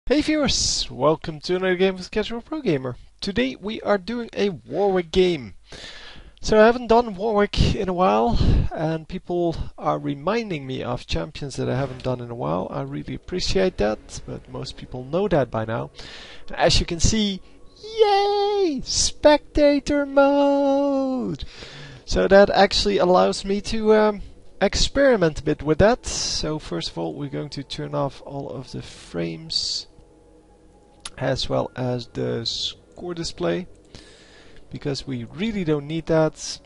Hey viewers, welcome to another game with Casual Pro Gamer. Today we are doing a Warwick game. So I haven't done Warwick in a while, and people are reminding me of champions that I haven't done in a while. I really appreciate that, but most people know that by now. As you can see, yay! Spectator mode! So that actually allows me to experiment a bit with that. So first of all, we're going to turn off all of the frames, as well as the score display, because we really don't need that.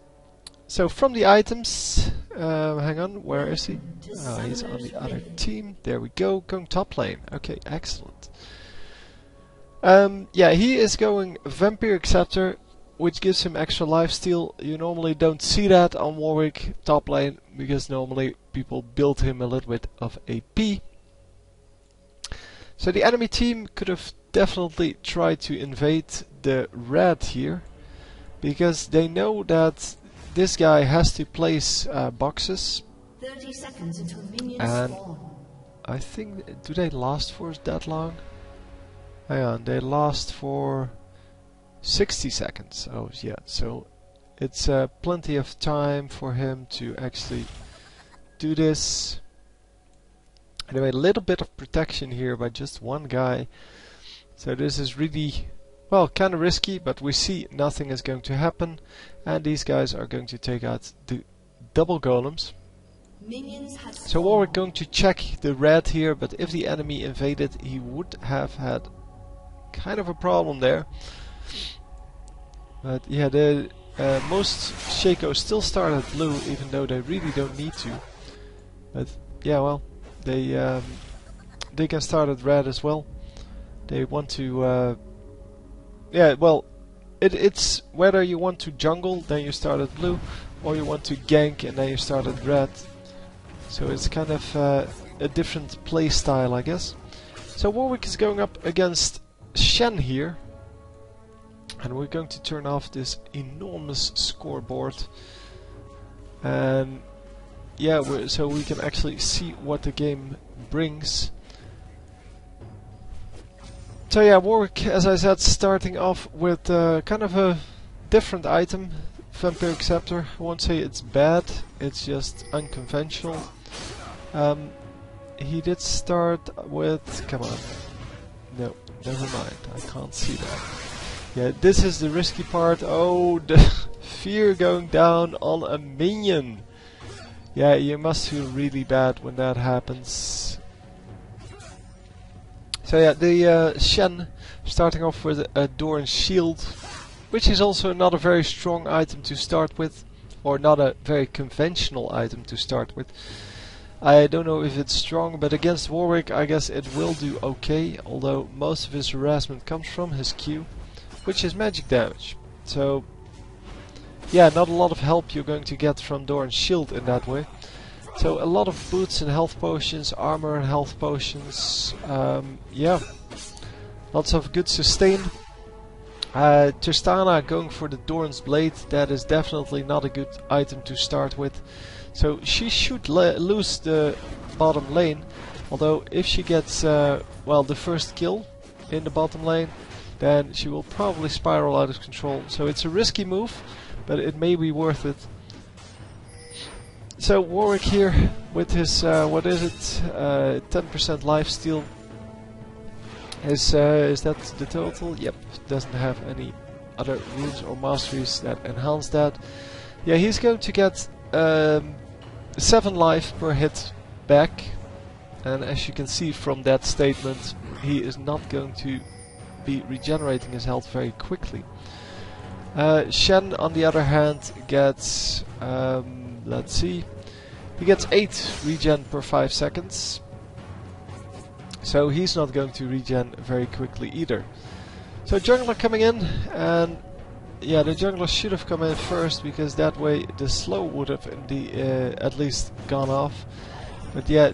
So from the items, hang on, where is he? Oh, he's on the other team. There we go, going top lane. Okay, excellent. Yeah, he is going Vampiric Scepter, which gives him extra lifesteal. You normally don't see that on Warwick top lane, because normally people build him a little bit of AP. So the enemy team could have definitely tried to invade the red here, because they know that this guy has to place boxes. 30 seconds until minions And spawn. I think, do they last for that long? Hang on, they last for 60 seconds. Oh yeah, so it's plenty of time for him to actually do this. Anyway, a little bit of protection here by just one guy. So this is really, well, kind of risky, but we see nothing is going to happen. And these guys are going to take out the double golems. Minions have So Warwick going to check the red here, but if the enemy invaded, he would have had kind of a problem there. But yeah, the most Shakos still start at blue, even though they really don't need to. But yeah, well, they can start at red as well. They want to, yeah, well, it's whether you want to jungle, then you start at blue, or you want to gank and then you start at red. So it's kind of a different play style, I guess. So Warwick is going up against Shen here, and we're going to turn off this enormous scoreboard. And yeah, so we can actually see what the game brings. So yeah, Warwick, as I said, starting off with kind of a different item, Vampiric Scepter. I won't say it's bad, it's just unconventional. He did start with, come on, no, never mind, I can't see that. Yeah, this is the risky part. Oh, the fear going down on a minion. Yeah, you must feel really bad when that happens. So yeah, the Shen starting off with a door and shield, which is also not a very strong item to start with, or not a very conventional item to start with. I don't know if it's strong, but against Warwick I guess it will do okay, although most of his harassment comes from his Q, which is magic damage. So yeah, not a lot of help you're going to get from door and shield in that way. So a lot of boots and health potions, armor and health potions, yeah, lots of good sustain. Tristana going for the Dorn's Blade, that is definitely not a good item to start with. So she should lose the bottom lane, although if she gets, well, the first kill in the bottom lane, then she will probably spiral out of control. So it's a risky move, but it may be worth it. So Warwick here with his, what is it, 10% lifesteal. Is that the total? Yep, doesn't have any other runes or masteries that enhance that. Yeah, he's going to get 7 life per hit back. And as you can see from that statement, he is not going to be regenerating his health very quickly. Shen, on the other hand, gets, let's see, he gets 8 regen per 5 seconds. So he's not going to regen very quickly either. So jungler coming in, and yeah, the jungler should have come in first, because that way the slow would have at least gone off. But yeah,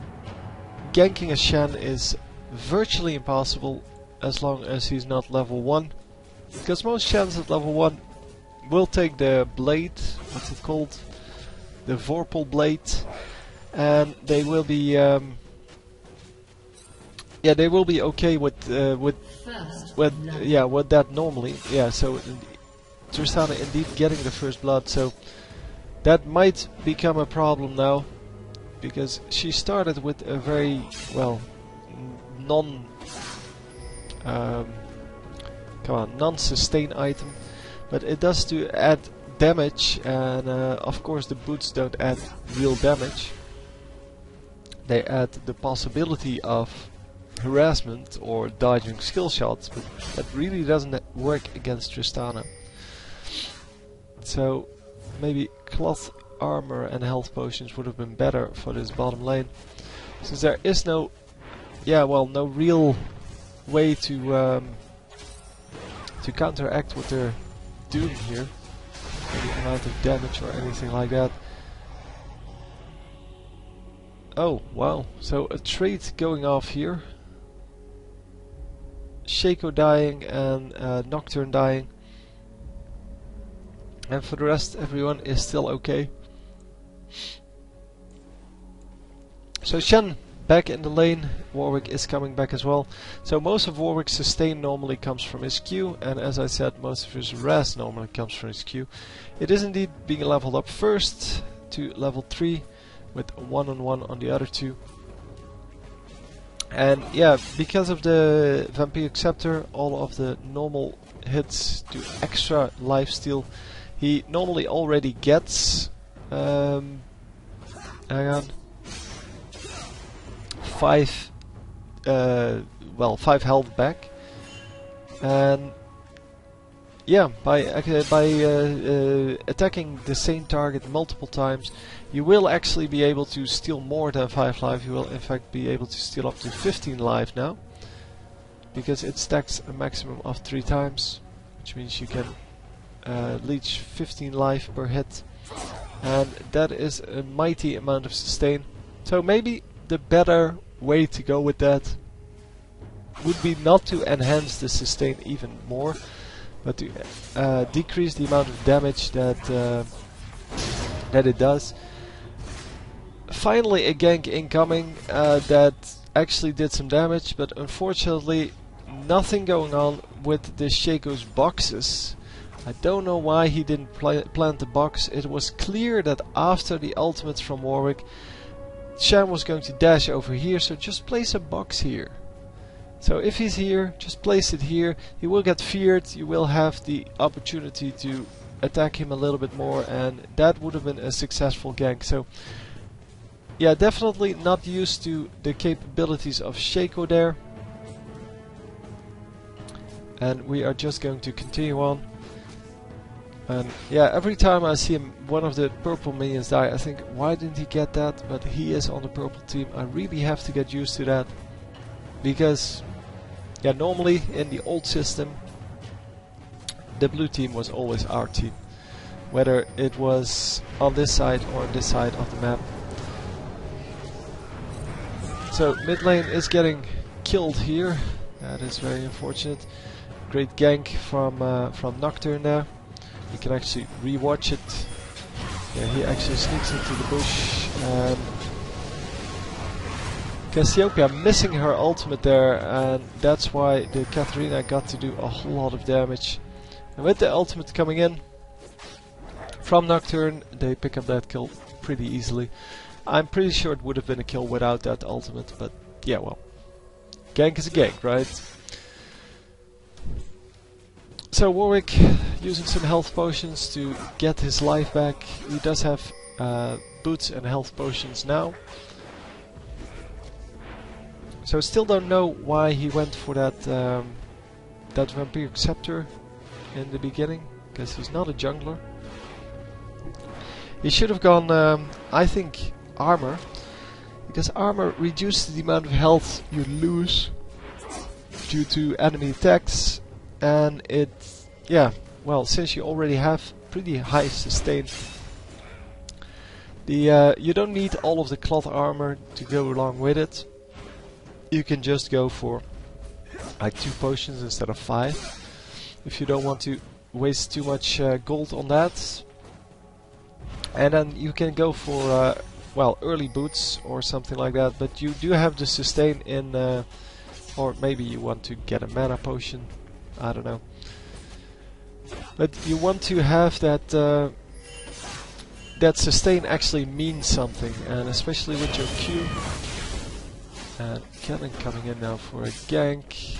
ganking a Shen is virtually impossible as long as he's not level 1. Because most Shens at level 1 will take the blade, what's it called? The Vorpal blade, and they will be yeah, they will be okay with that normally. Yeah, so Tristana indeed getting the first blood, so that might become a problem now, because she started with a very, well, non-sustain item, but it does to add damage, and of course the boots don't add real damage. They add the possibility of harassment or dodging skill shots, but that really doesn't work against Tristana. So maybe cloth armor and health potions would have been better for this bottom lane, since there is no real way to counteract what they're doing here, any amount of damage or anything like that. Oh wow, so a trade going off here. Shaco dying and Nocturne dying, and for the rest everyone is still okay. So Shen back in the lane, Warwick is coming back as well. So most of Warwick's sustain normally comes from his Q, and as I said, most of his res normally comes from his Q. It is indeed being leveled up first to level 3 with 1-on-1 on the other two. And yeah, because of the Vampiric Scepter, all of the normal hits do extra lifesteal. He normally already gets hang on, 5 health back, and yeah, by attacking the same target multiple times, you will actually be able to steal more than 5 life. You will in fact be able to steal up to 15 life now, because it stacks a maximum of 3 times, which means you can leech 15 life per hit, and that is a mighty amount of sustain. So maybe the better way to go with that would be not to enhance the sustain even more, but to decrease the amount of damage that it does. Finally a gank incoming that actually did some damage, but unfortunately nothing going on with the Shaco's boxes. I don't know why he didn't plant the box. It was clear that after the ultimates from Warwick, Shen was going to dash over here, so just place a box here. So if he's here, just place it here. He will get feared, you will have the opportunity to attack him a little bit more, and that would have been a successful gank. So yeah, definitely not used to the capabilities of Shaco there. And we are just going to continue on. And yeah, every time I see one of the purple minions die, I think, why didn't he get that? But he is on the purple team. I really have to get used to that, because yeah, normally in the old system the blue team was always our team, whether it was on this side or on this side of the map. So mid lane is getting killed here. That is very unfortunate. Great gank from Nocturne there. You can actually rewatch it. Yeah, he actually sneaks into the bush, and Cassiopeia missing her ultimate there, and that's why the Katarina got to do a whole lot of damage. And with the ultimate coming in from Nocturne, they pick up that kill pretty easily. I'm pretty sure it would have been a kill without that ultimate, but yeah, well, gank is a gank, right? So Warwick using some health potions to get his life back. He does have boots and health potions now. So still don't know why he went for that that Vampiric Scepter in the beginning, because he's not a jungler. He should have gone, I think, armor, because armor reduces the amount of health you lose due to enemy attacks. And it, yeah, well, since you already have pretty high sustain, you don't need all of the cloth armor to go along with it. You can just go for like 2 potions instead of 5, if you don't want to waste too much gold on that. And then you can go for well, early boots or something like that, but you do have the sustain in Or maybe you want to get a mana potion, I don't know. But you want to have that that sustain actually means something, and especially with your Q. And Cannon coming in now for a gank.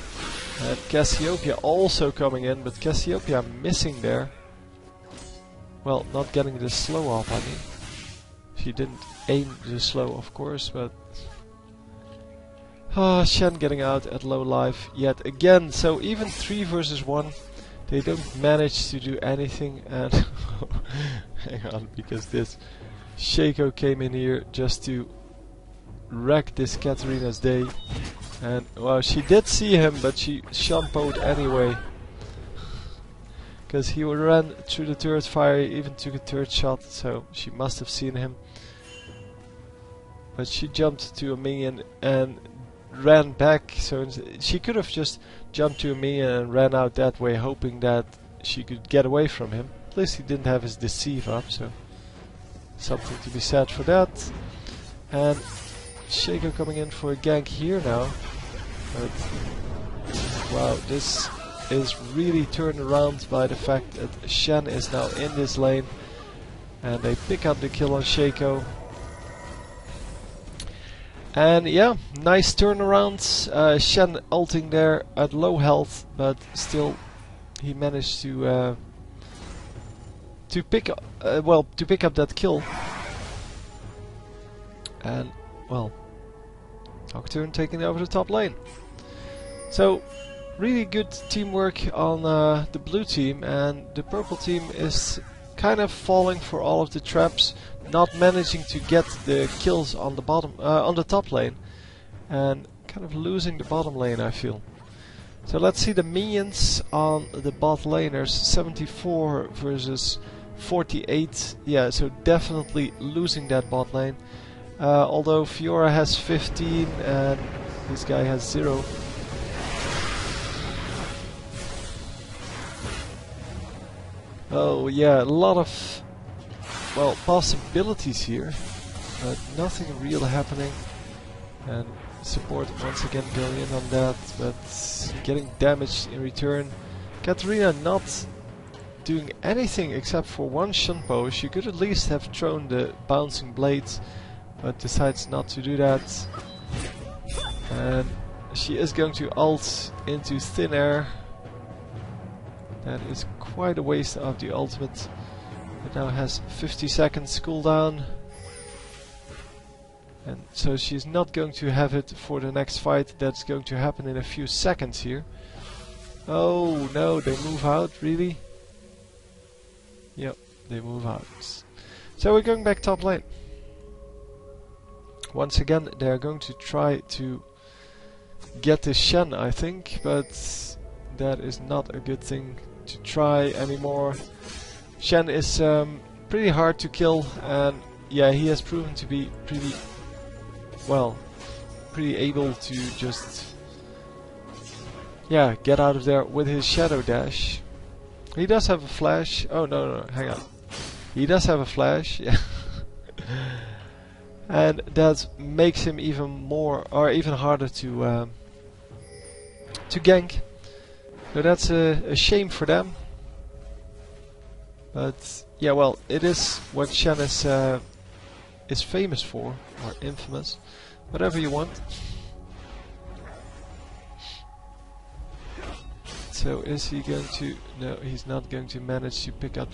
And Cassiopeia also coming in, but Cassiopeia missing there. Well, not getting the slow off, I mean. She didn't aim the slow, of course, but... Shen getting out at low life yet again. So even 3 versus 1, they don't manage to do anything. And hang on, because this Shaco came in here just to wreck this Katarina's day. And well, she did see him, but she shampooed anyway. Because he ran through the turret fire, even took a turret shot, so she must have seen him. But she jumped to a minion and ran back, so she could have just jumped to a minion and ran out that way, hoping that she could get away from him. At least he didn't have his deceive up, so something to be said for that. And Shaco coming in for a gank here now. But wow, this is really turned around by the fact that Shen is now in this lane, and they pick up the kill on Shaco. And yeah, nice turnaround. Shen ulting there at low health, but still he managed to pick up that kill. And well, Nocturne taking over the top lane. So really good teamwork on the blue team, and the purple team is kind of falling for all of the traps, not managing to get the kills on the bottom, on the top lane, and kind of losing the bottom lane, I feel. So let's see the minions on the bot laners. 74 versus 48. Yeah, so definitely losing that bot lane. Although Fiora has 15 and this guy has 0. Oh yeah, a lot of, well, possibilities here, but nothing real happening. And support once again going in on that, but getting damaged in return. Katarina not doing anything except for one shunpo. She could at least have thrown the bouncing blades, but decides not to do that. And she is going to ult into thin air. That is quite a waste of the ultimate. It now has 50 seconds cooldown. And so she's not going to have it for the next fight. That's going to happen in a few seconds here. Oh no, they move out, really? Yep, they move out. So we're going back top lane. Once again, they're going to try to get this Shen, I think, but that is not a good thing to try anymore. Shen is pretty hard to kill, and yeah, he has proven to be pretty, well, pretty able to just, yeah, get out of there with his shadow dash. He does have a flash. Oh no, hang on. He does have a flash, yeah. And that makes him even more, or even harder to gank. So that's a shame for them. But yeah, well, it is what Shen is famous for, or infamous, whatever you want. So is he going to? No, he's not going to manage to pick up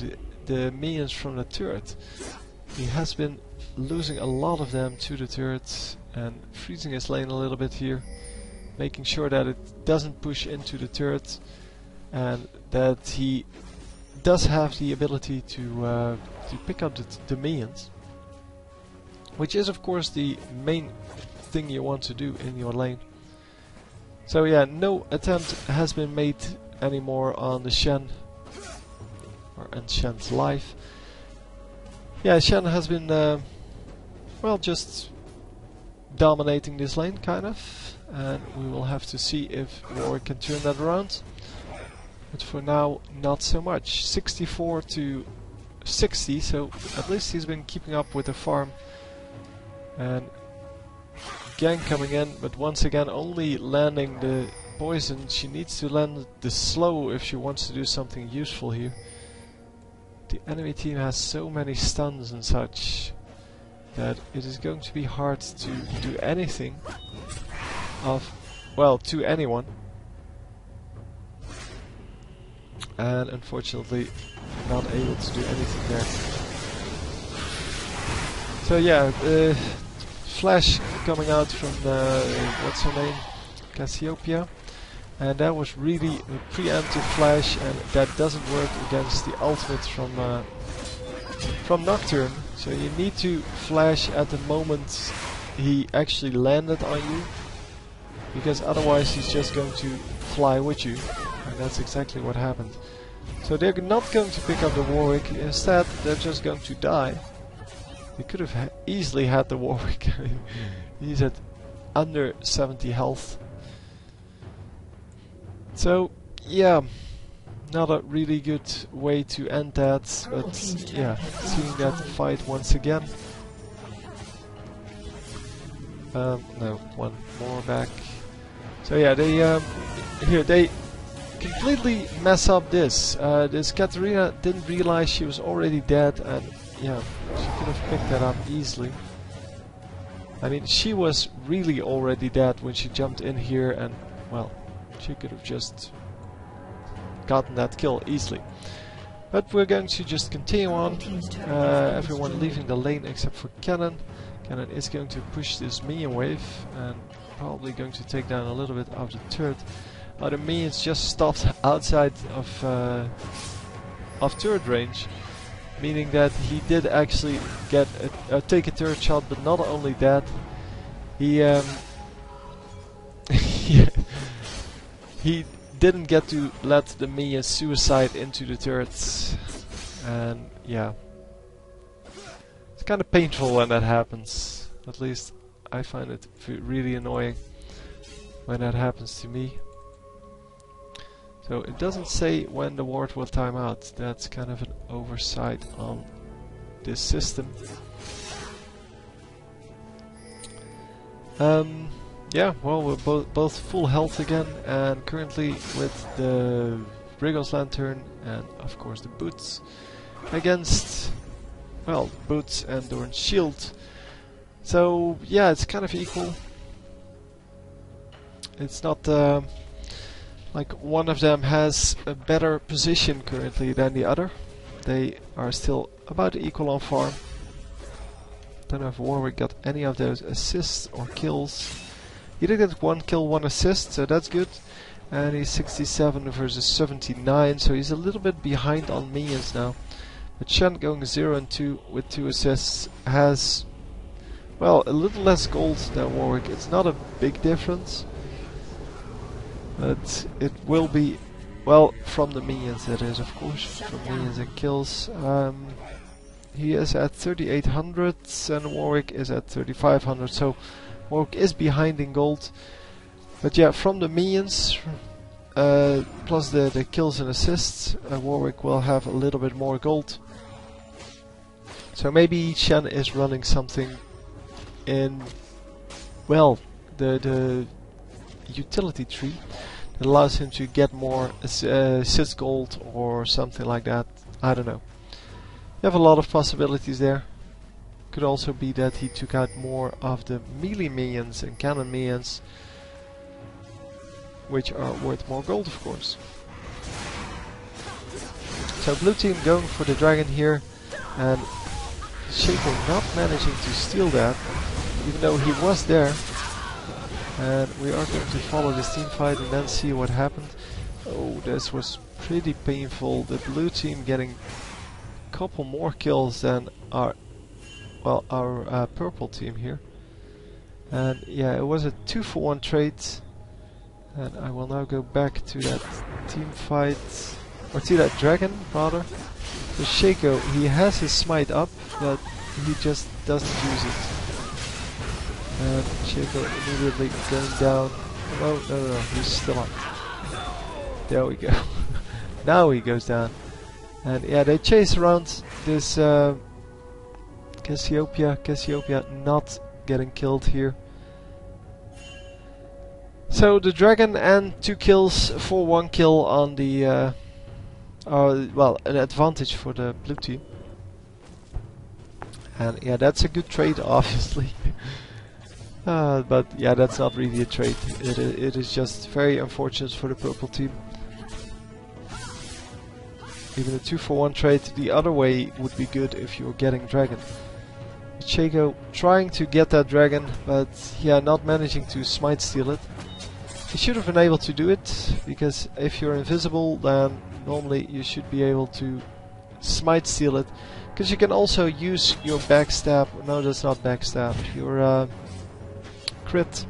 the minions from the turret. He has been losing a lot of them to the turret and freezing his lane a little bit here, making sure that it doesn't push into the turret, and that he does have the ability to pick up the minions, which is of course the main thing you want to do in your lane. So yeah, no attempt has been made anymore on the Shen, or on Shen's life. Yeah, Shen has been, well, just dominating this lane, kind of, and we will have to see if Warwick can turn that around. But for now, not so much. 64 to 60, so at least he's been keeping up with the farm and gank coming in, but once again only landing the poison. She needs to land the slow if she wants to do something useful here. The enemy team has so many stuns and such that it is going to be hard to do anything of, well, to anyone. And unfortunately not able to do anything there. So yeah, flash coming out from what's her name? Cassiopeia. And that was really a preemptive flash, and that doesn't work against the ultimate from Nocturne. So you need to flash at the moment he actually landed on you, because otherwise he's just going to fly with you, and that's exactly what happened. So they're not going to pick up the Warwick, instead they're just going to die. They could have easily had the Warwick. He's at under 70 health. So, yeah, not a really good way to end that, but yeah, seeing that fight once again. No, one more back. So yeah, they completely mess up this. This Katarina didn't realize she was already dead, and yeah, she could have picked that up easily. I mean, she was really already dead when she jumped in here, and well, she could have just gotten that kill easily. But we're going to just continue on. Everyone leaving the lane except for Cannon. Cannon is going to push this minion wave and probably going to take down a little bit of the turret. The minions just stopped outside of turret range, meaning that he did actually get take a turret shot, but not only that, he he didn't get to let the minions suicide into the turrets, and yeah, it's kind of painful when that happens. At least I find it really annoying when that happens to me. So it doesn't say when the ward will time out. That's kind of an oversight on this system. Yeah, well, we're both full health again, and currently with the Brigand's Lantern and of course the boots against, well, boots and Dorn's shield. So yeah, it's kind of equal. It's not like one of them has a better position currently than the other. They are still about equal on farm. Don't know if Warwick got any of those assists or kills. He did get 1 kill, 1 assist, so that's good. And he's 67 versus 79, so he's a little bit behind on minions now. But Shen going 0 and 2 with 2 assists has, well, a little less gold than Warwick. It's not a big difference, but it will be, well, from the minions that is, of course, from minions and kills. He is at 3800 and Warwick is at 3500, so Warwick is behind in gold. But yeah, from the minions, plus the kills and assists, Warwick will have a little bit more gold. So maybe Shen is running something in, well, the utility tree that allows him to get more assist gold or something like that. I don't know. You have a lot of possibilities there. Could also be that he took out more of the melee minions and cannon minions, which are worth more gold, of course. So blue team going for the dragon here, and Shaco not managing to steal that, even though he was there. And we are going to follow this team fight and then see what happened. Oh, this was pretty painful. The blue team getting a couple more kills than our, well, our purple team here. And yeah, it was a 2-for-1 trade. And I will now go back to that team fight, or to that dragon rather. So Shaco, he has his smite up, but he just doesn't use it. And Shaco immediately going down. Oh, no, he's still up. There we go. Now he goes down. And yeah, they chase around this Cassiopeia. Cassiopeia not getting killed here. So the dragon and 2 kills for 1 kill on the well, an advantage for the blue team. And yeah, that's a good trade, obviously. But yeah, that's not really a trade. It is just very unfortunate for the purple team. Even a 2-for-1 trade the other way would be good if you're getting dragon. Shaco trying to get that dragon, but yeah, not managing to smite steal it. He should have been able to do it, because if you're invisible, then normally you should be able to smite steal it. Because you can also use your backstab, no, that's not backstab, your crit.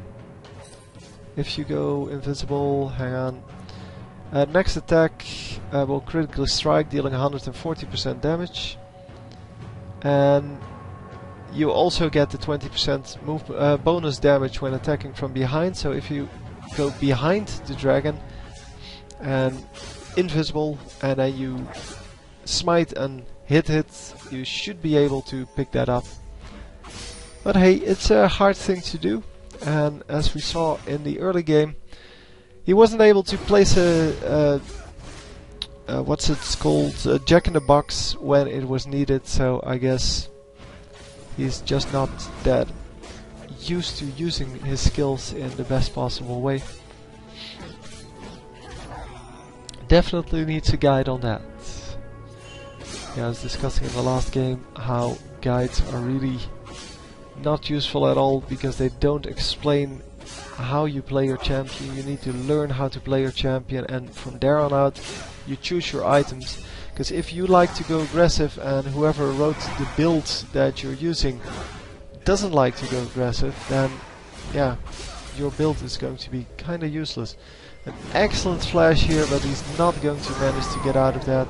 If you go invisible, hang on. Next attack will critically strike, dealing 140% damage. And you also get the 20% move bonus damage when attacking from behind, so if you go behind the dragon and invisible and then you smite and hit it, you should be able to pick that up. But hey, it's a hard thing to do, and as we saw in the early game, he wasn't able to place a what's it called, a jack in the box when it was needed, so I guess he's just not that used to using his skills in the best possible way. Definitely needs a guide on that. Yeah, I was discussing in the last game how guides are really not useful at all, because they don't explain how you play your champion. You need to learn how to play your champion, and from there on out you choose your items. Because if you like to go aggressive and whoever wrote the build that you're using doesn't like to go aggressive, then yeah, your build is going to be kinda useless. An excellent flash here, but he's not going to manage to get out of that.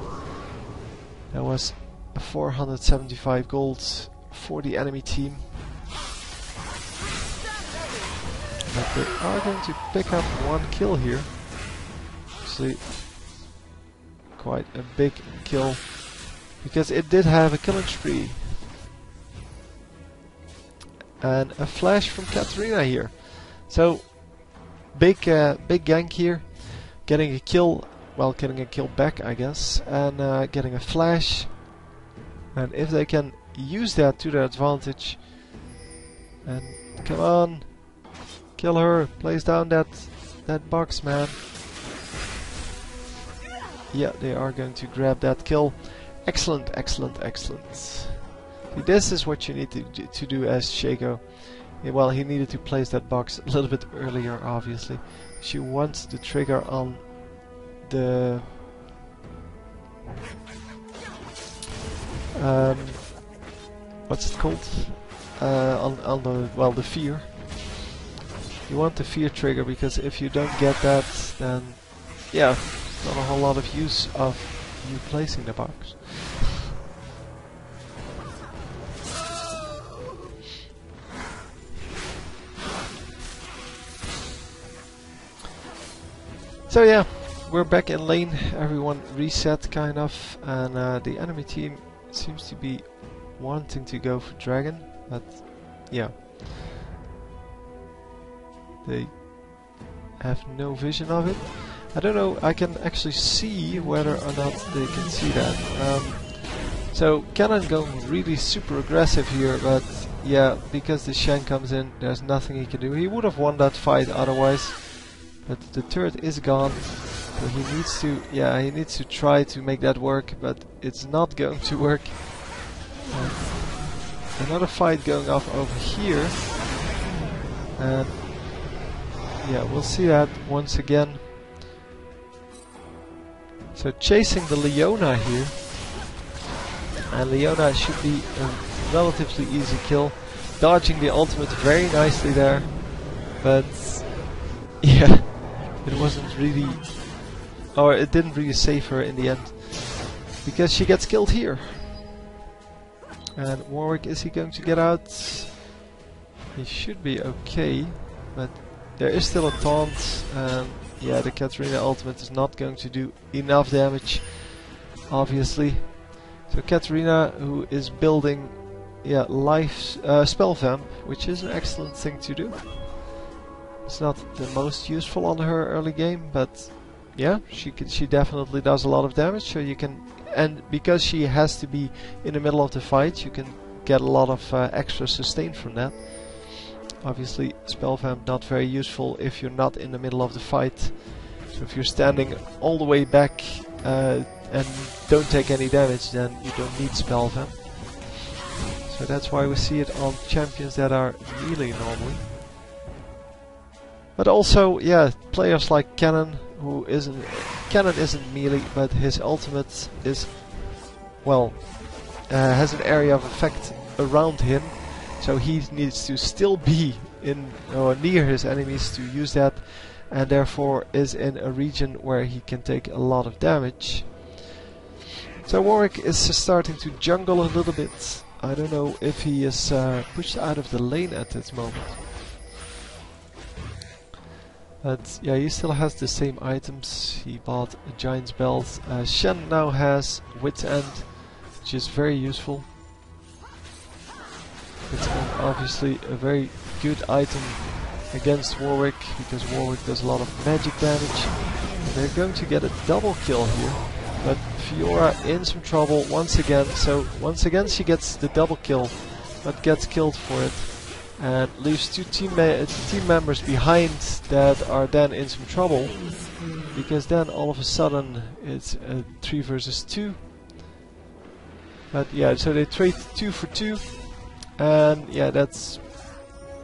That was 475 gold for the enemy team. But they are going to pick up 1 kill here. Actually, quite a big kill, because it did have a killing spree. And a flash from Katarina here. So big gank here, getting a kill, well, getting a kill back, I guess, and getting a flash. And if they can use that to their advantage, and come on, kill her, place down that box, man. Yeah, they are going to grab that kill. Excellent, excellent, excellent. See, this is what you need to do as Shaco. Yeah, well, he needed to place that box a little bit earlier, obviously. She wants the trigger on the what's it called? On the, well, the fear. You want the fear trigger, because if you don't get that, then yeah, not a whole lot of use of you placing the box. So yeah, we're back in lane, everyone reset kind of, and the enemy team seems to be wanting to go for dragon, but yeah, they have no vision of it. I don't know, I can actually see whether or not they can see that. So Cannon going really super aggressive here, but yeah, because the Shen comes in, there's nothing he can do. He would have won that fight otherwise. But the turret is gone, so he needs to, yeah, he needs to try to make that work, but it's not going to work. Another fight going off over here, and yeah, we'll see that once again. So chasing the Leona here, and Leona should be a relatively easy kill, dodging the ultimate very nicely there, but yeah. It wasn't really, or it didn't really save her in the end, because she gets killed here. And Warwick, is he going to get out? He should be okay, but there is still a taunt, and yeah, the Katarina ultimate is not going to do enough damage, obviously. So Katarina, who is building, yeah, life spell vamp, which is an excellent thing to do. It's not the most useful on her early game, but yeah, she definitely does a lot of damage. So you can, and because she has to be in the middle of the fight, you can get a lot of extra sustain from that. Obviously, spell vamp not very useful if you're not in the middle of the fight. So if you're standing all the way back and don't take any damage, then you don't need spell vamp. So that's why we see it on champions that are melee normally. But also, yeah, players like Cannon, Cannon isn't melee, but his ultimate is, well, has an area of effect around him, so he needs to still be in or near his enemies to use that, and therefore is in a region where he can take a lot of damage. So Warwick is starting to jungle a little bit. I don't know if he is pushed out of the lane at this moment. But yeah, he still has the same items. He bought a giant's belt. Shen now has Wit's End, which is very useful. Wit's End, obviously a very good item against Warwick, because Warwick does a lot of magic damage. And they're going to get a double kill here. But Fiora in some trouble once again. So once again she gets the double kill, but gets killed for it. And leaves two team members behind that are then in some trouble, because then all of a sudden it's a 3 versus 2. But yeah, so they trade 2 for 2, and yeah, that's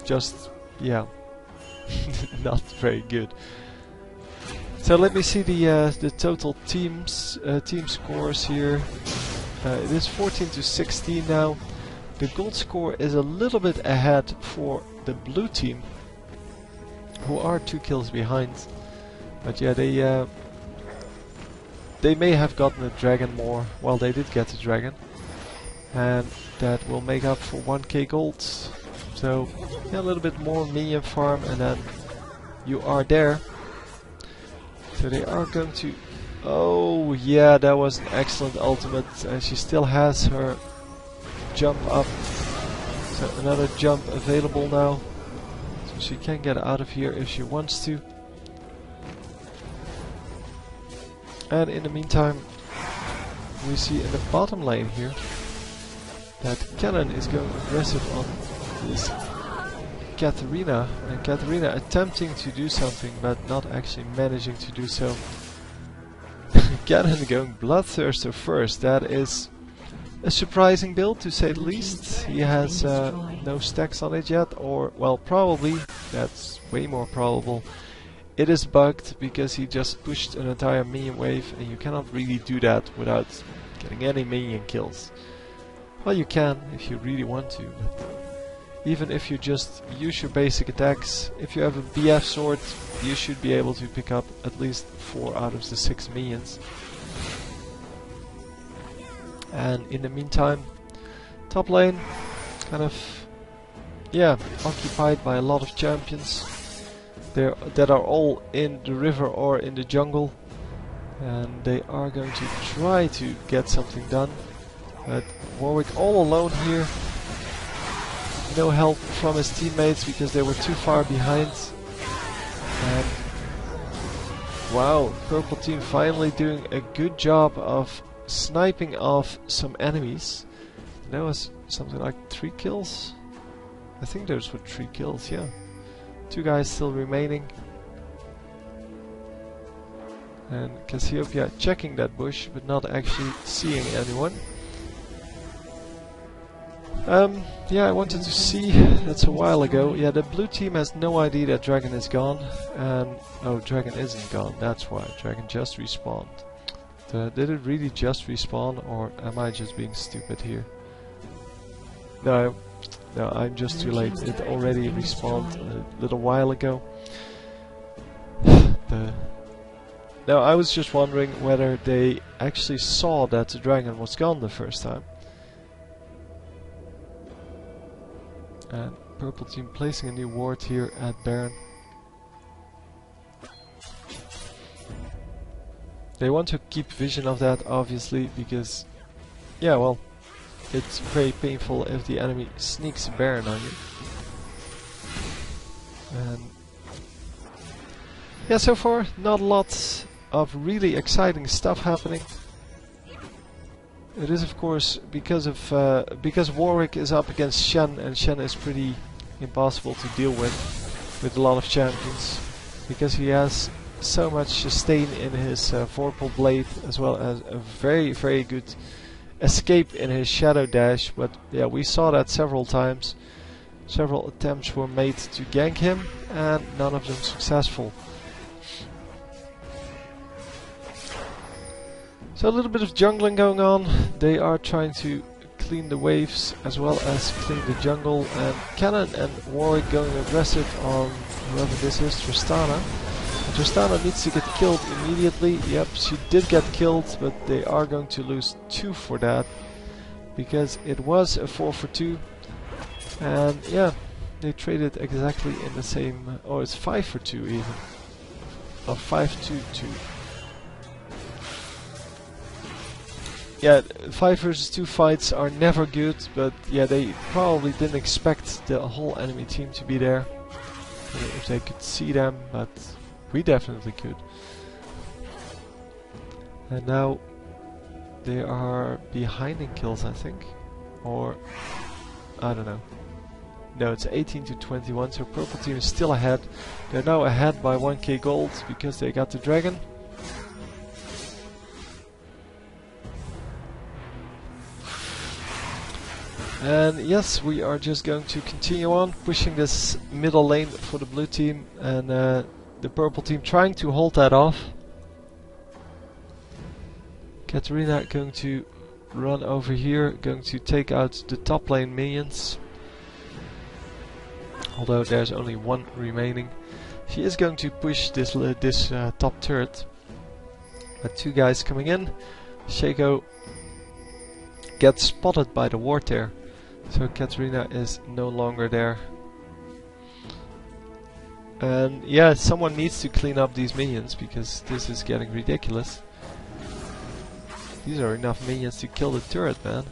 just, yeah, not very good. So let me see the total team scores here. It is 14 to 16 now. The gold score is a little bit ahead for the blue team, who are 2 kills behind. But yeah, they may have gotten a dragon more. Well, they did get a dragon, and that will make up for 1k gold. So yeah, a little bit more minion farm, and then you are there. So they are going to... Oh yeah, that was an excellent ultimate, and she still has her jump up. So another jump available now. So she can get out of here if she wants to. And in the meantime, we see in the bottom lane here that Cannon is going aggressive on this Katarina, and Katarina attempting to do something but not actually managing to do so. Cannon going Bloodthirster first. That is a surprising build, to say the least. He has no stacks on it yet, or, well, probably, that's way more probable, it is bugged because he just pushed an entire minion wave, and you cannot really do that without getting any minion kills. Well, you can if you really want to, but even if you just use your basic attacks, if you have a BF sword, you should be able to pick up at least 4 out of the 6 minions. And in the meantime, top lane kind of, yeah, occupied by a lot of champions that are all in the river or in the jungle, and they are going to try to get something done. But Warwick all alone here, no help from his teammates because they were too far behind. And wow, purple team finally doing a good job of sniping off some enemies. That was something like 3 kills. I think those were 3 kills, yeah. 2 guys still remaining. And Cassiopeia checking that bush but not actually seeing anyone. Yeah, I wanted to see, that's a while ago. Yeah, the blue team has no idea that Dragon is gone. And oh, Dragon isn't gone, that's why. Dragon just respawned. Did it really just respawn, or am I just being stupid here? No, I'm just too late. It already respawned a little while ago. No, I was just wondering whether they actually saw that the dragon was gone the first time. And purple team placing a new ward here at Baron. They want to keep vision of that, obviously, because, yeah, well, it's very painful if the enemy sneaks a Baron on you. And Yeah, so far not a lot of really exciting stuff happening. It is of course because Warwick is up against Shen, and Shen is pretty impossible to deal with a lot of champions, because he has so much sustain in his Vorpal Blade, as well as a very good escape in his Shadow Dash. But yeah, we saw that several times. Several attempts were made to gank him, and none of them successful. So a little bit of jungling going on. They are trying to clean the waves as well as clean the jungle, and Cannon and Warwick going aggressive on whoever this is, Tristana. And Tristana needs to get killed immediately. Yep, she did get killed, but they are going to lose 2 for that, because it was a 4 for 2. And yeah, they traded exactly in the same... oh, it's 5 for 2 even. Or 5-2-2. Yeah, 5 versus 2 fights are never good, but yeah, they probably didn't expect the whole enemy team to be there. If they could see them, but we definitely could. And now they are behind in kills, I think. Or, I don't know. No, it's 18-21, so purple team is still ahead. They're now ahead by 1k gold because they got the dragon. And yes, we are just going to continue on pushing this middle lane for the blue team, and the purple team trying to hold that off. Katarina going to run over here, going to take out the top lane minions. Although there's only 1 remaining. She is going to push this top turret. But 2 guys coming in. Shaco gets spotted by the ward there. So Katarina is no longer there. And yeah, someone needs to clean up these minions, because this is getting ridiculous. These are enough minions to kill the turret, man.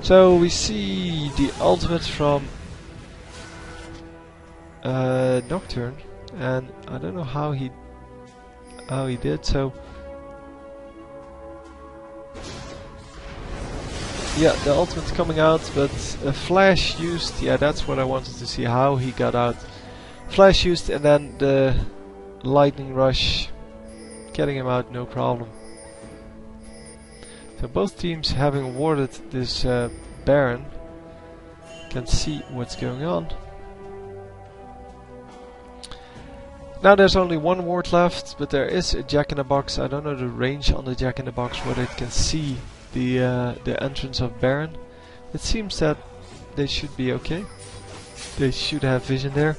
So we see the ultimate from Nocturne, and I don't know how he did so. Yeah, the ultimate's coming out, but a flash used. Yeah, that's what I wanted to see, how he got out. Flash used, and then the lightning rush getting him out, no problem. So both teams, having warded this Baron, can see what's going on. Now there's only 1 ward left, but there is a Jack-in-the-Box. I don't know the range on the Jack-in-the-Box, whether it can see the entrance of Baron. It seems that they should be okay. They should have vision there.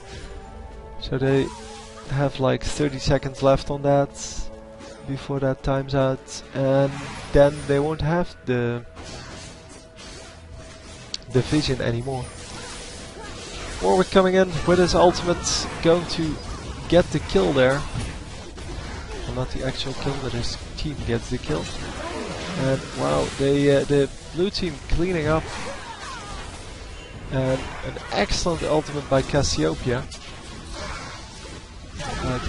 So they have like 30 seconds left on that before that time's out, and then they won't have the vision anymore. Warwick coming in with his ultimate, going to get the kill there. Well, not the actual kill, but his team gets the kill. And wow, the blue team cleaning up. And an excellent ultimate by Cassiopeia.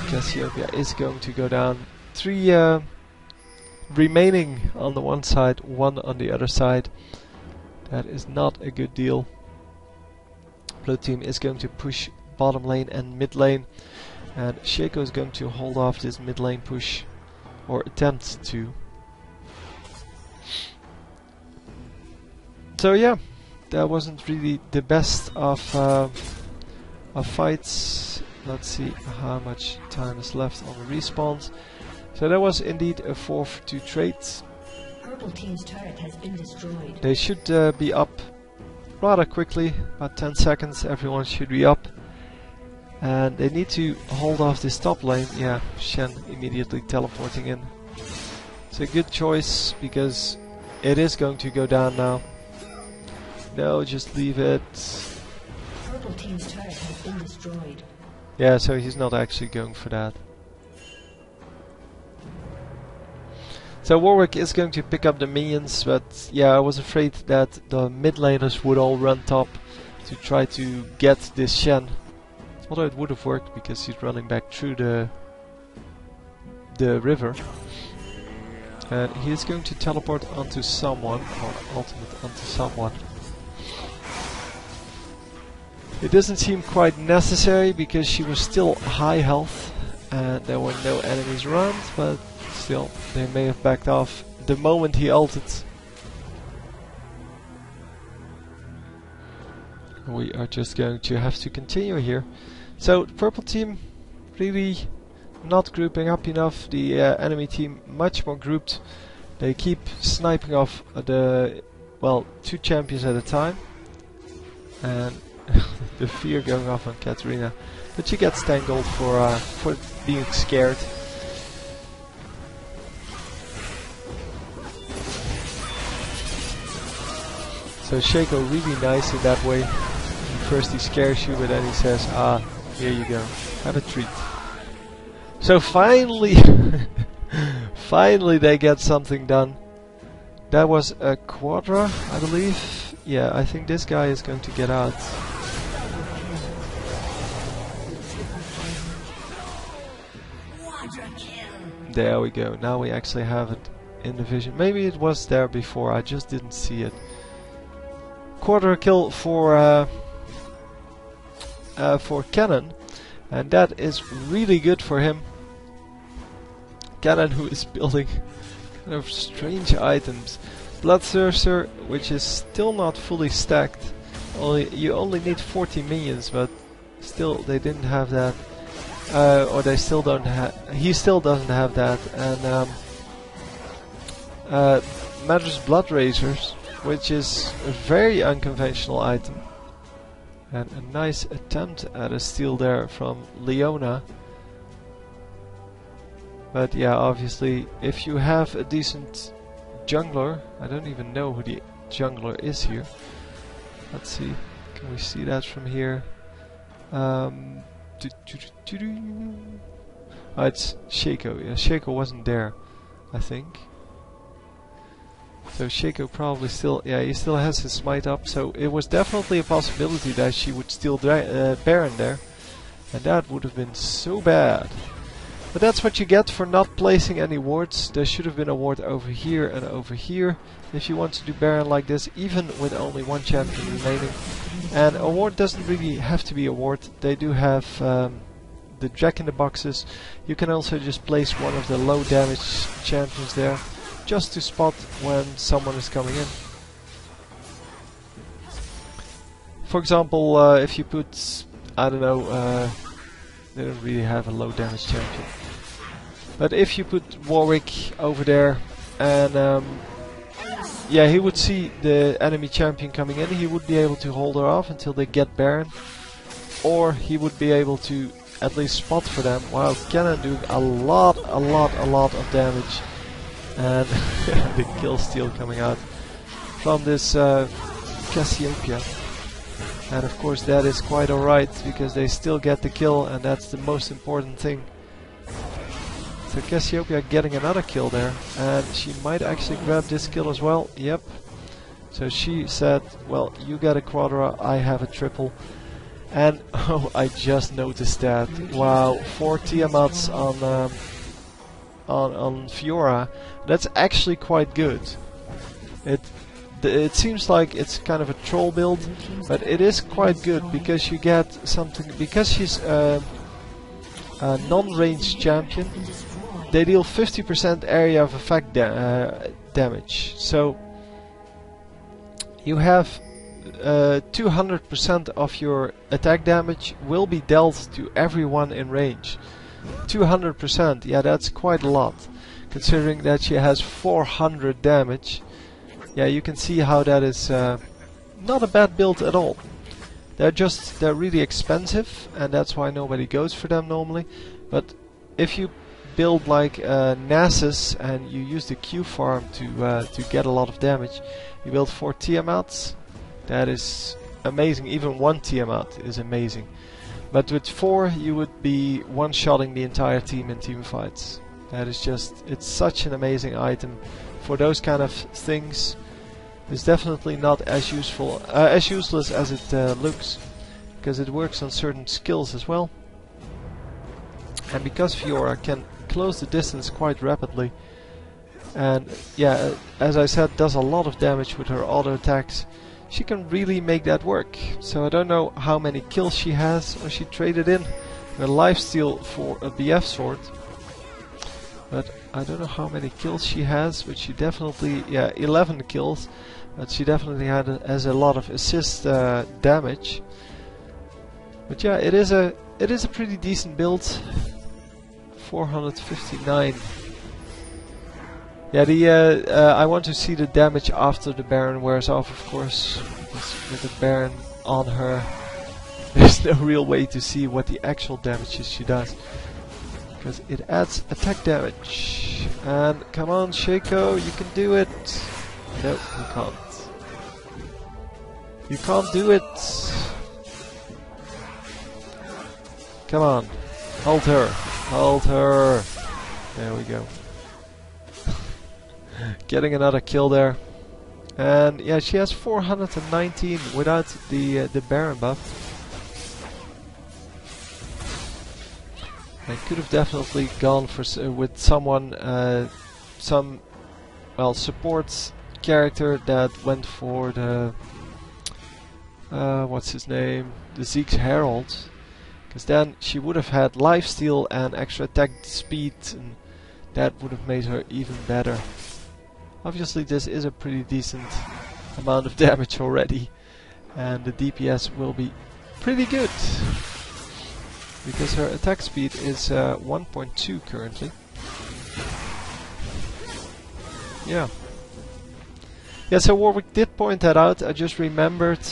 Cassiopeia is going to go down. 3 remaining on the one side, 1 on the other side. That is not a good deal. Blue team is going to push bottom lane and mid lane. And Shaco is going to hold off this mid lane push, or attempt to. So yeah, that wasn't really the best of fights. Let's see how much time is left on the respawns. So that was indeed a 4 for 2 trade. Purple team's turret has been destroyed. They should be up rather quickly, about 10 seconds. Everyone should be up. And they need to hold off this top lane. Yeah, Shen immediately teleporting in. It's a good choice, because it is going to go down now. No, just leave it. Purple team's turret has been destroyed. Yeah, so he's not actually going for that. So Warwick is going to pick up the minions, but yeah, I was afraid that the mid laners would all run top to try to get this Shen. Although it would have worked because he's running back through the river. And he is going to teleport onto someone, or ultimate onto someone. It doesn't seem quite necessary because she was still high health and there were no enemies around, but still, they may have backed off the moment he ulted. We are just going to have to continue here. So, the purple team really not grouping up enough, the enemy team much more grouped. They keep sniping off the, well, 2 champions at a time. And the fear going off on Katarina. But she gets tangled for being scared. So Shaco really nice in that way. First he scares you, but then he says, ah, here you go, have a treat. So finally, finally they get something done. That was a Quadra, I believe. Yeah, I think this guy is going to get out. There we go, now we actually have it in the vision. Maybe it was there before, I just didn't see it. Quadra kill for Cannon, and that is really good for him. Cannon, who is building kind of strange items. Bloodthirster, which is still not fully stacked. You only need 40 minions, but still they didn't have that, or they still don't have. He still doesn't have that. And Madras Blood Razors, which is a very unconventional item. And a nice attempt at a steal there from Leona. But yeah, obviously, if you have a decent jungler, I don't even know who the jungler is here. Let's see, can we see that from here? Oh, it's Shaco. Yeah, Shaco wasn't there, I think. So Shaco probably still, yeah, he still has his smite up, so it was definitely a possibility that she would steal Baron there. And that would have been so bad. But that's what you get for not placing any wards. There should have been a ward over here and over here if you want to do Baron like this, even with only 1 champion remaining. And a ward doesn't really have to be a ward. They do have the Jack in the boxes. You can also just place one of the low damage champions there, just to spot when someone is coming in. For example, if you put, I don't know, they don't really have a low damage champion. But if you put Warwick over there and yeah, he would see the enemy champion coming in, he would be able to hold her off until they get Baron. Or he would be able to at least spot for them. Wow, Cannon doing a lot of damage. And the kill steal coming out from this Cassiopeia. And of course that is quite alright, because they still get the kill, and that's the most important thing. So Cassiopeia getting another kill there, and she might actually grab this kill as well. Yep. So she said, well, you get a Quadra, I have a triple. And oh, I just noticed that. Wow, 4 Tiamats on Fiora. That's actually quite good. It seems like it's kind of a troll build, but it is quite good because you get something. Because she's a non-ranged champion, they deal 50% area of effect damage. So you have 200% of your attack damage will be dealt to everyone in range. 200%, yeah, that's quite a lot, considering that she has 400 damage. Yeah, you can see how that is not a bad build at all. They're really expensive, and that's why nobody goes for them normally. But if you build like Nasus and you use the Q farm to get a lot of damage, you build 4 Tiamats. That is amazing. Even 1 Tiamat is amazing. But with 4 you would be one-shotting the entire team in team fights. That is just, it's such an amazing item for those kind of things. is definitely not as useful, as useless as it looks, because it works on certain skills as well. And because Fiora can close the distance quite rapidly, and yeah, as I said, does a lot of damage with her auto attacks, she can really make that work. So I don't know how many kills she has, or she traded in her lifesteal for a BF sword. But I don't know how many kills she has, but she definitely, yeah, 11 kills. But she definitely has a lot of assist damage. But yeah, it is a pretty decent build. 459. Yeah, I want to see the damage after the Baron wears off, of course. With the Baron on her, there's no real way to see what the actual damages she does, because it adds attack damage. And come on, Shaco, you can do it. No, you can't. You can't do it. Come on, hold her, hold her. There we go. Getting another kill there. And yeah, she has 419 without the Baron buff. I could have definitely gone for with someone, some support character that went for the what's his name, the Zeke's Herald, because then she would have had lifesteal and extra attack speed, and that would have made her even better. Obviously this is a pretty decent amount of damage already, and the DPS will be pretty good, because her attack speed is 1.2 currently. Yeah. Yeah, so Warwick did point that out. I just remembered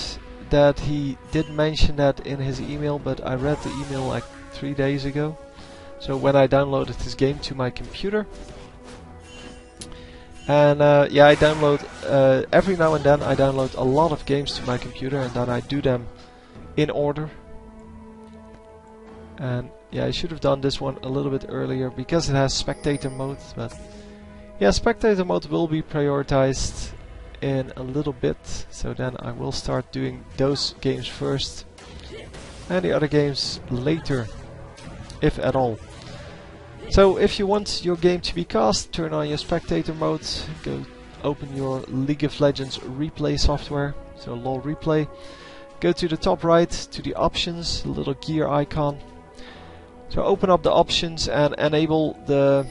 that he did mention that in his email, but I read the email like 3 days ago. So when I downloaded this game to my computer, and yeah, I download every now and then. I download a lot of games to my computer, and then I do them in order. And yeah, I should have done this one a little bit earlier because it has spectator mode. But yeah, spectator mode will be prioritized in a little bit. So then I will start doing those games first, and the other games later, if at all. So if you want your game to be cast, turn on your spectator mode, go open your League of Legends replay software, so LoL replay, go to the top right to the options, the little gear icon. So open up the options and enable the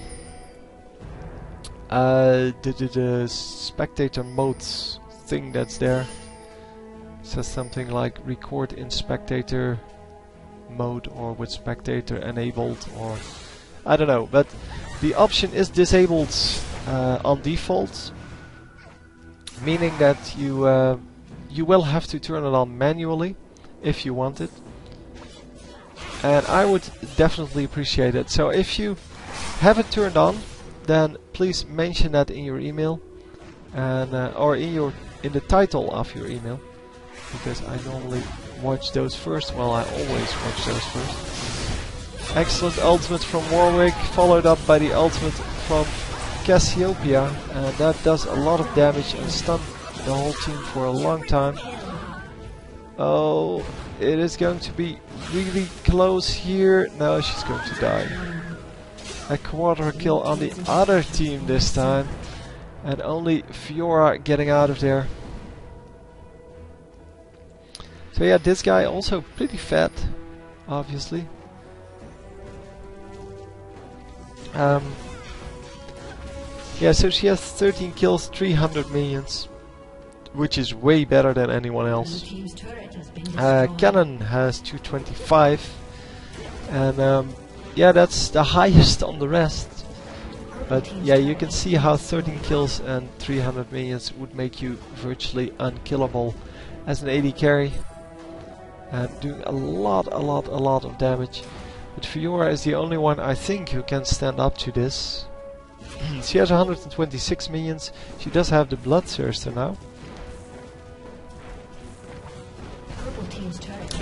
spectator mode thing that's there. It says something like record in spectator mode or with spectator enabled, or I don't know, but the option is disabled on default, meaning that you will have to turn it on manually if you want it, and I would definitely appreciate it. So if you have it turned on, then please mention that in your email, and or in the title of your email, because I normally watch those first. Well, I always watch those first. Excellent ultimate from Warwick, followed up by the ultimate from Cassiopeia, and that does a lot of damage and stun the whole team for a long time. Oh, it is going to be really close here. No, she's going to die. A quarter kill on the other team this time, and only Fiora getting out of there. So yeah, this guy also pretty fat, obviously. Yeah, so she has 13 kills, 300 minions, which is way better than anyone else. Cannon has 225, and yeah, that's the highest on the rest. But yeah, you can see how 13 kills and 300 minions would make you virtually unkillable as an AD carry, and doing a lot of damage. But Fiora is the only one, I think, who can stand up to this. She has 126 minions. She does have the Bloodthirster now.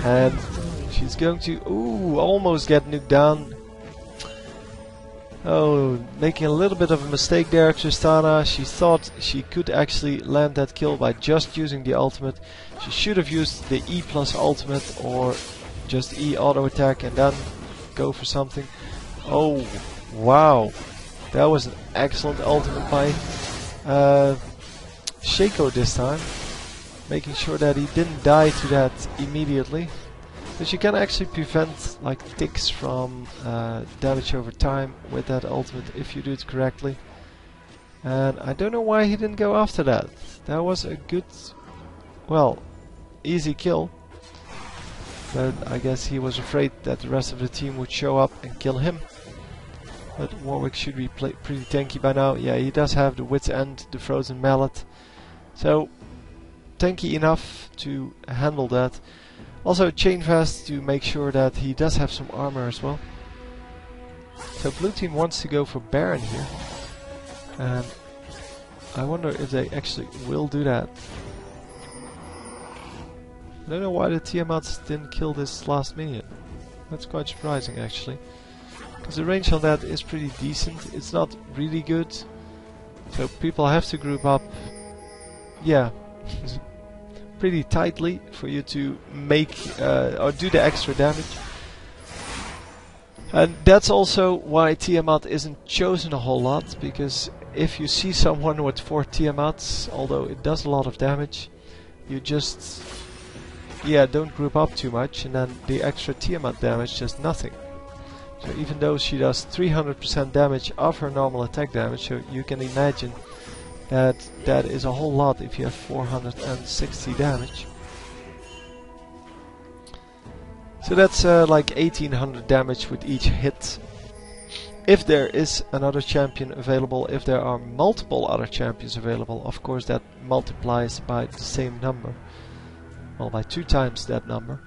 And she's going to, ooh, almost get nuked down. Oh, making a little bit of a mistake there, Tristana. She thought she could actually land that kill by just using the ultimate. She should have used the E plus ultimate or just E auto attack and then go for something. Oh, wow. That was an excellent ultimate by Shaco this time. Making sure that he didn't die to that immediately. But you can actually prevent like ticks from damage over time with that ultimate if you do it correctly. And I don't know why he didn't go after that. That was a good, well, easy kill. But I guess he was afraid that the rest of the team would show up and kill him. But Warwick should be pretty tanky by now. Yeah, he does have the wit's end, the frozen mallet. So, tanky enough to handle that. Also chain fast to make sure that he does have some armor as well. So blue team wants to go for Baron here. And I wonder if they actually will do that. I don't know why the Tiamats didn't kill this last minion. That's quite surprising actually. Because the range on that is pretty decent. It's not really good. So people have to group up. Yeah. Pretty tightly for you to make or do the extra damage. And that's also why Tiamat isn't chosen a whole lot, because if you see someone with 4 Tiamats, although it does a lot of damage, you just don't group up too much, and then the extra Tiamat damage does nothing. So even though she does 300% damage of her normal attack damage, so you can imagine that is a whole lot if you have 460 damage. So that's like 1800 damage with each hit. If there is another champion available, if there are multiple other champions available, of course that multiplies by the same number. Well, by 2 times that number.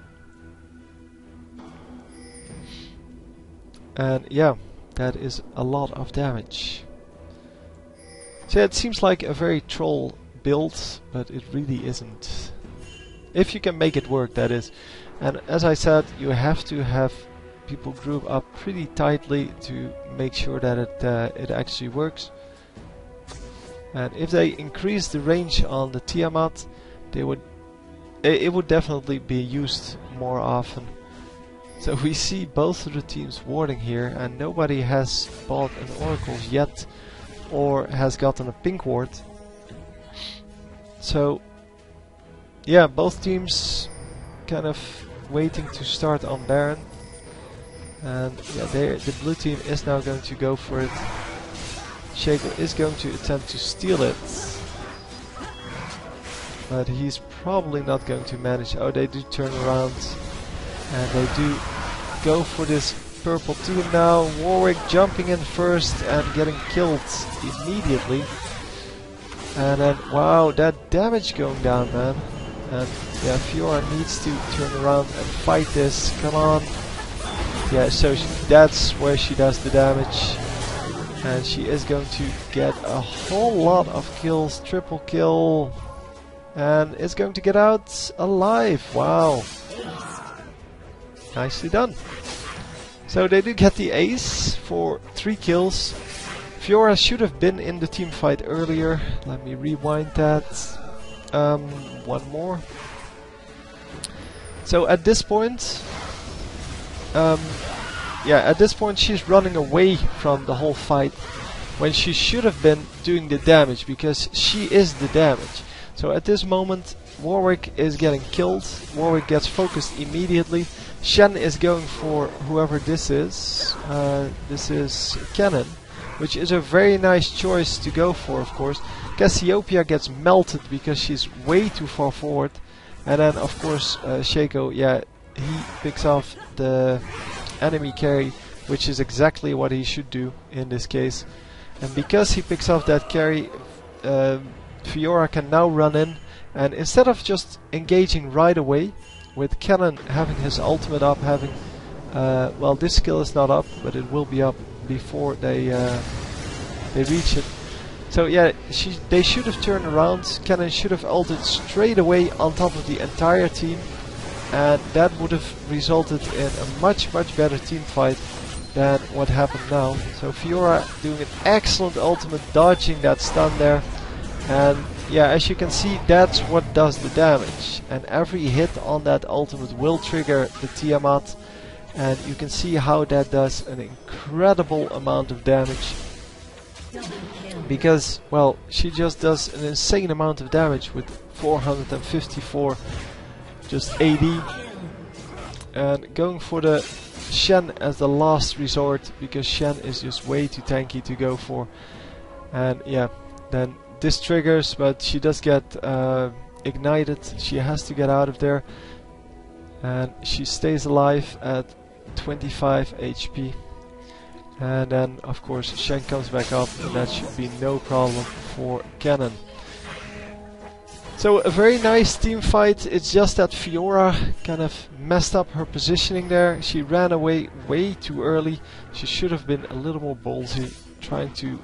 And yeah, that is a lot of damage. So it seems like a very troll build, but it really isn't. If you can make it work, that is. And as I said, you have to have people group up pretty tightly to make sure that it actually works. And if they increase the range on the Tiamat, it would definitely be used more often. So we see both of the teams warding here, and nobody has bought an Oracle yet or has gotten a pink ward. So yeah, both teams kind of waiting to start on Baron. And yeah, the blue team is now going to go for it. Shaco is going to attempt to steal it, but he's probably not going to manage. Oh, they do turn around and they do go for this purple team now. Warwick jumping in first and getting killed immediately. And then, wow, that damage going down, man. And yeah, Fiora needs to turn around and fight this. Come on. Yeah, so that's where she does the damage. And she is going to get a whole lot of kills. Triple kill. And is going to get out alive. Wow. Nicely done. So they did get the ace for 3 kills. Fiora should have been in the team fight earlier. Let me rewind that. One more. So at this point, at this point she's running away from the whole fight when she should have been doing the damage, because she is the damage. So at this moment, Warwick is getting killed. Warwick gets focused immediately. Shen is going for whoever this is. This is Cannon, which is a very nice choice to go for, of course. Cassiopeia gets melted because she's way too far forward. And then, of course, Shaco, yeah, he picks off the enemy carry, which is exactly what he should do in this case. And because he picks off that carry, Fiora can now run in. And instead of just engaging right away, with Cannon having his ultimate up, having well, this skill is not up, but it will be up before they reach it. So yeah, they should have turned around. Cannon should have ulted straight away on top of the entire team, and that would have resulted in a much better team fight. than what happened now. So Fiora doing an excellent ultimate, dodging that stun there. And yeah, as you can see, that's what does the damage. And every hit on that ultimate will trigger the Tiamat. And you can see how that does an incredible amount of damage. Because, well, she just does an insane amount of damage with 454 just AD. And going for the Shen as the last resort, because Shen is just way too tanky to go for. And yeah, then this triggers, but she does get ignited. She has to get out of there. And she stays alive at 25 HP. And then of course Shen comes back up, and that should be no problem for Cannon. So a very nice team fight. It's just that Fiora kind of messed up her positioning there. She ran away way too early. She should have been a little more ballsy, trying to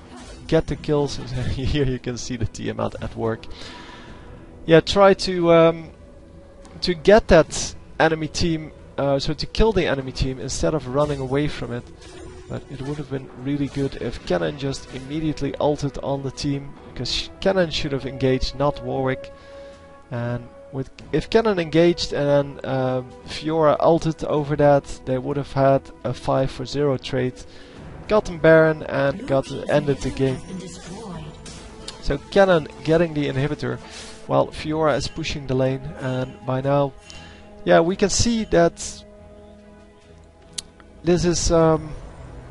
get the kills. Here you can see the Tiamat at work. Yeah, try to get that enemy team, so to kill the enemy team instead of running away from it. But it would have been really good if Cannon just immediately ulted on the team, because Cannon should have engaged, not Warwick. And if Cannon engaged and then Fiora ulted over that, they would have had a 5-for-0 trade, gotten Baron and ended the game. So Cannon getting the inhibitor while Fiora is pushing the lane, and by now, yeah, we can see that this is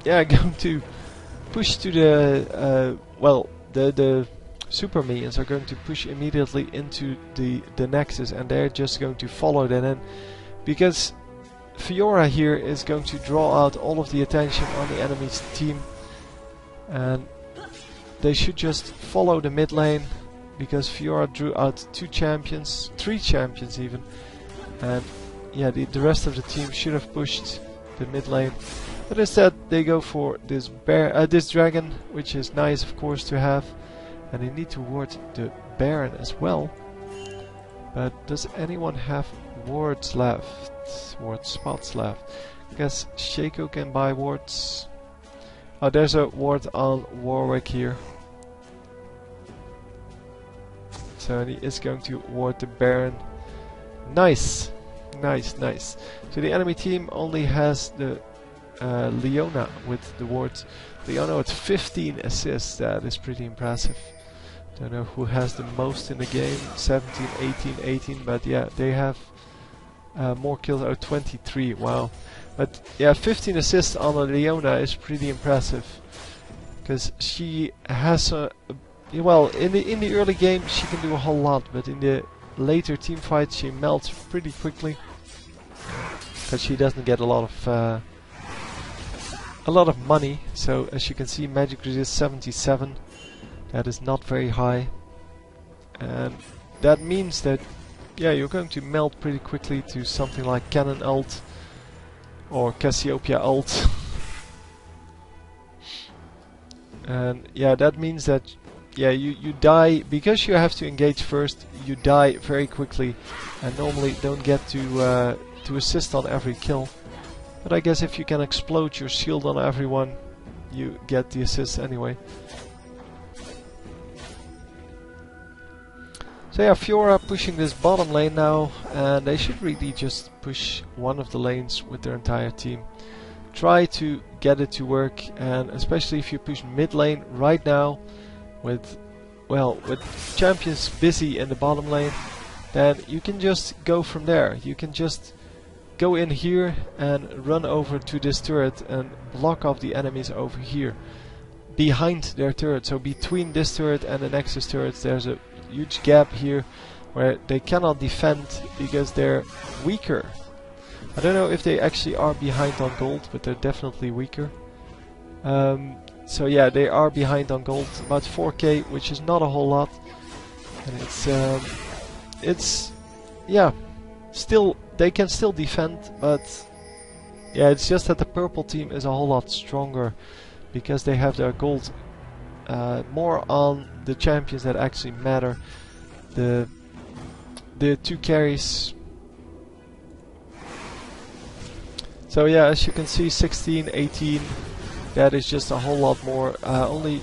yeah, going to push to the well, the super minions are going to push immediately into the Nexus, and they're just going to follow that in, because Fiora here is going to draw out all of the attention on the enemy's team, and they should just follow the mid lane, because Fiora drew out 2 champions, 3 champions even, and yeah, the rest of the team should have pushed the mid lane. But instead they go for this this dragon, which is nice of course to have, and they need to ward the Baron as well. But does anyone have wards left? Ward spots left? I guess Shaco can buy wards. Oh, there's a ward on Warwick here. So he is going to ward the Baron. Nice! Nice, nice. So the enemy team only has the Leona with the wards. Leona with 15 assists, that is pretty impressive. Don't know who has the most in the game, 17, 18, 18, but yeah, they have more kills, 23, wow. But yeah, 15 assists on a Leona is pretty impressive, because she has well, in the early game she can do a whole lot, but in the later team fights she melts pretty quickly, because she doesn't get a lot of money. So as you can see, magic resist 77. That is not very high, and that means that yeah, you're going to melt pretty quickly to something like Cannon ult or Cassiopeia ult. And yeah, that means that yeah, you die because you have to engage first. You die very quickly, and normally don't get to assist on every kill. But I guess if you can explode your shield on everyone, you get the assist anyway. So yeah, Fiora pushing this bottom lane now, and they should really just push one of the lanes with their entire team. Try to get it to work, and especially if you push mid lane right now with, well, with champions busy in the bottom lane, then you can just go from there. You can just go in here and run over to this turret and block off the enemies over here behind their turret. So between this turret and the Nexus turrets there's a huge gap here where they cannot defend because they're weaker. I don't know if they actually are behind on gold, but they're definitely weaker. So yeah, they are behind on gold, about 4k, which is not a whole lot, and it's yeah, still they can still defend, but yeah, it's just that the purple team is a whole lot stronger because they have their gold more on the champions that actually matter. The 2 carries. So yeah, as you can see, 16, 18, that is just a whole lot more. Only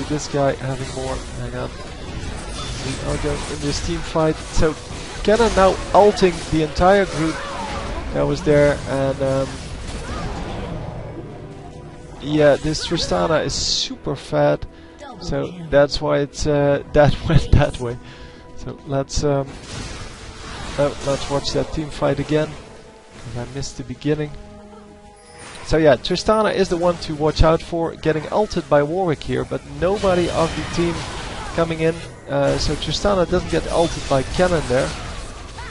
this guy having more. Hang on. We are going in this team fight. So Cannon now ulting the entire group that was there, and yeah, this Tristana is super fat, so that's why it's that went that way. So let's watch that team fight again, because I missed the beginning. So yeah, Tristana is the one to watch out for, getting ulted by Warwick here, but nobody of the team coming in. So Tristana doesn't get ulted by Cannon there.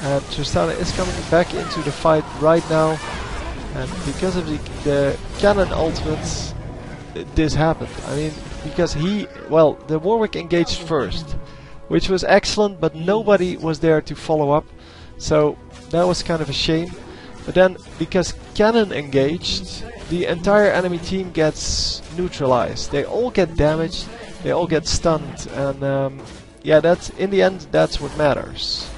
And Tristana is coming back into the fight right now. And because of the Cannon ultimates, this happened. I mean, because the Warwick engaged first, which was excellent, but nobody was there to follow up. So that was kind of a shame. But then, because Cannon engaged, the entire enemy team gets neutralized. They all get damaged, they all get stunned, and yeah, that's in the end, that's what matters.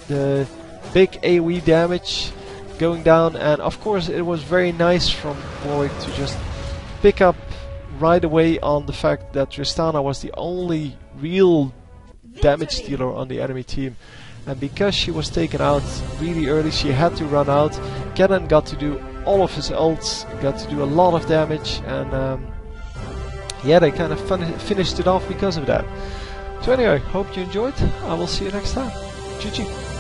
The big AoE damage going down, and of course it was very nice from Warwick to just pick up right away on the fact that Tristana was the only real damage dealer on the enemy team. And because she was taken out really early, she had to run out. Cannon got to do all of his ults, got to do a lot of damage, and yeah, they kind of finished it off because of that. So anyway, hope you enjoyed. I will see you next time. GG.